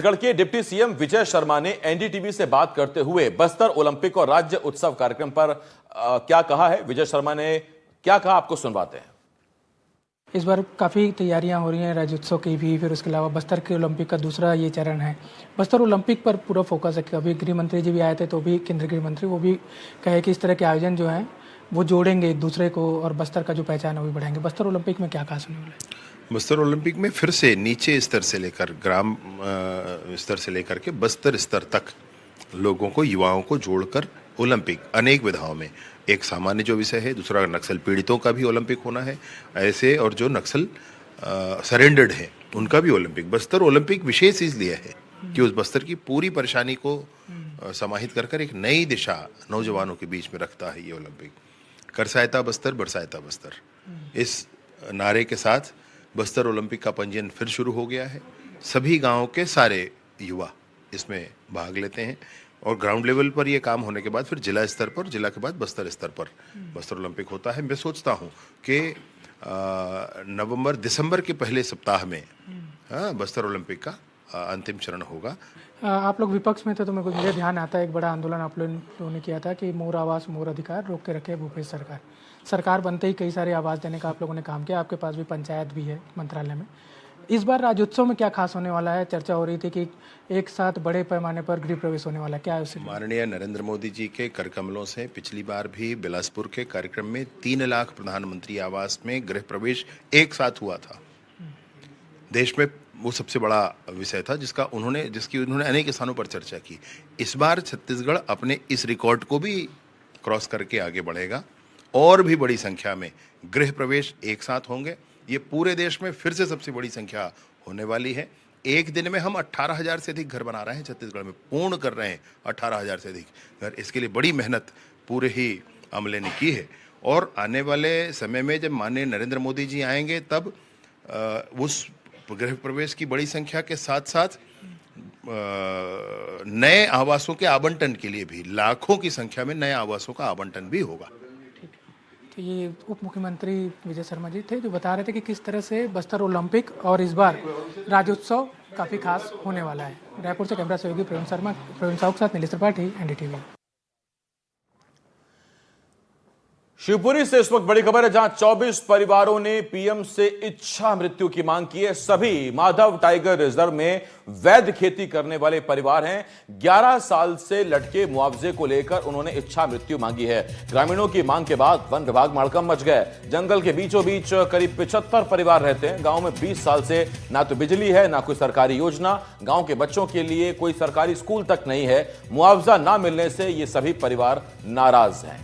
छत्तीसगढ़ के deputy CM Vijay Sharma ने NDTV से बात करते हुए बस्तर ओलंपिक और राज्य उत्सव कार्यक्रम पर क्या कहा है। विजय शर्मा ने क्या कहा, आपको सुनवाते हैं। इस बार काफ़ी तैयारियां हो रही हैं राज्योत्सव की भी, फिर उसके अलावा बस्तर के ओलंपिक का दूसरा ये चरण है। बस्तर ओलंपिक पर पूरा फोकस है। अभी गृह मंत्री जी भी आए थे, तो भी केंद्रीय गृह मंत्री वो भी कहे कि इस तरह के आयोजन जो हैं वो जोड़ेंगे एक दूसरे को और बस्तर का जो पहचान है वो भी बढ़ाएंगे। बस्तर ओलंपिक में क्या खास होने वाला है? बस्तर ओलंपिक में फिर से नीचे स्तर से लेकर ग्राम स्तर से लेकर के बस्तर स्तर तक लोगों को, युवाओं को जोड़कर ओलंपिक अनेक विधाओं में, एक सामान्य जो विषय है, दूसरा नक्सल पीड़ितों का भी ओलंपिक होना है ऐसे, और जो नक्सल सरेंडर्ड हैं उनका भी ओलंपिक। बस्तर ओलंपिक विशेष इसलिए है कि उस बस्तर की पूरी परेशानी को समाहित कर एक नई दिशा नौजवानों के बीच में रखता है ये ओलंपिक। कर सहायता बस्तर, बरसायता बस्तर, इस नारे के साथ बस्तर ओलंपिक का पंजीयन फिर शुरू हो गया है। सभी गांवों के सारे युवा इसमें भाग लेते हैं और ग्राउंड लेवल पर ये काम होने के बाद फिर जिला स्तर पर, जिला के बाद बस्तर स्तर पर बस्तर ओलंपिक होता है। मैं सोचता हूँ कि नवंबर दिसंबर के पहले सप्ताह में बस्तर ओलंपिक का अंतिम चरण होगा। आप लोग विपक्ष में थे तो मुझे ध्यान आता है एक बड़ा आंदोलन आप लोगों ने किया था कि मोर आवास मोर अधिकार रोक के रखे भूपेश सरकार। सरकार बनते ही कई सारे आवाज़ देने का आप लोगों ने काम किया, आपके पास भी पंचायत भी है मंत्रालय में। इस बार राज्योत्सव में क्या खास होने वाला है? चर्चा हो रही थी कि एक साथ बड़े पैमाने पर गृह प्रवेश होने वाला है, क्या है उससे? माननीय नरेंद्र मोदी जी के कर कमलों से पिछली बार भी बिलासपुर के कार्यक्रम में 3 लाख प्रधानमंत्री आवास में गृह प्रवेश एक साथ हुआ था। देश में वो सबसे बड़ा विषय था जिसकी उन्होंने अनेक स्थानों पर चर्चा की। इस बार छत्तीसगढ़ अपने इस रिकॉर्ड को भी क्रॉस करके आगे बढ़ेगा और भी बड़ी संख्या में गृह प्रवेश एक साथ होंगे। ये पूरे देश में फिर से सबसे बड़ी संख्या होने वाली है। एक दिन में हम 18,000 से अधिक घर बना रहे हैं छत्तीसगढ़ में, पूर्ण कर रहे हैं 18,000 से अधिक घर। इसके लिए बड़ी मेहनत पूरे ही अमले ने की है और आने वाले समय में जब माननीय नरेंद्र मोदी जी आएंगे तब उस गृह प्रवेश की बड़ी संख्या के साथ साथ नए आवासों के आवंटन के लिए भी लाखों की संख्या में नए आवासों का आवंटन भी होगा। तो ये उप मुख्यमंत्री विजय शर्मा जी थे जो बता रहे थे कि किस तरह से बस्तर ओलंपिक और इस बार राज्योत्सव काफ़ी खास होने वाला है। रायपुर से कैमरा सहयोगी प्रवीण साहू के साथ नीलेश त्रिपाठी, एनडीटीवी। शिवपुरी से इस वक्त बड़ी खबर है, जहां 24 परिवारों ने पीएम से इच्छा मृत्यु की मांग की है। सभी माधव टाइगर रिजर्व में वैध खेती करने वाले परिवार हैं। 11 साल से लटके मुआवजे को लेकर उन्होंने इच्छा मृत्यु मांगी है। ग्रामीणों की मांग के बाद वन विभाग में हड़कंप मच गए। जंगल के बीचों बीच करीब 75 परिवार रहते हैं। गांव में 20 साल से ना तो बिजली है, ना कोई सरकारी योजना। गांव के बच्चों के लिए कोई सरकारी स्कूल तक नहीं है। मुआवजा ना मिलने से ये सभी परिवार नाराज हैं।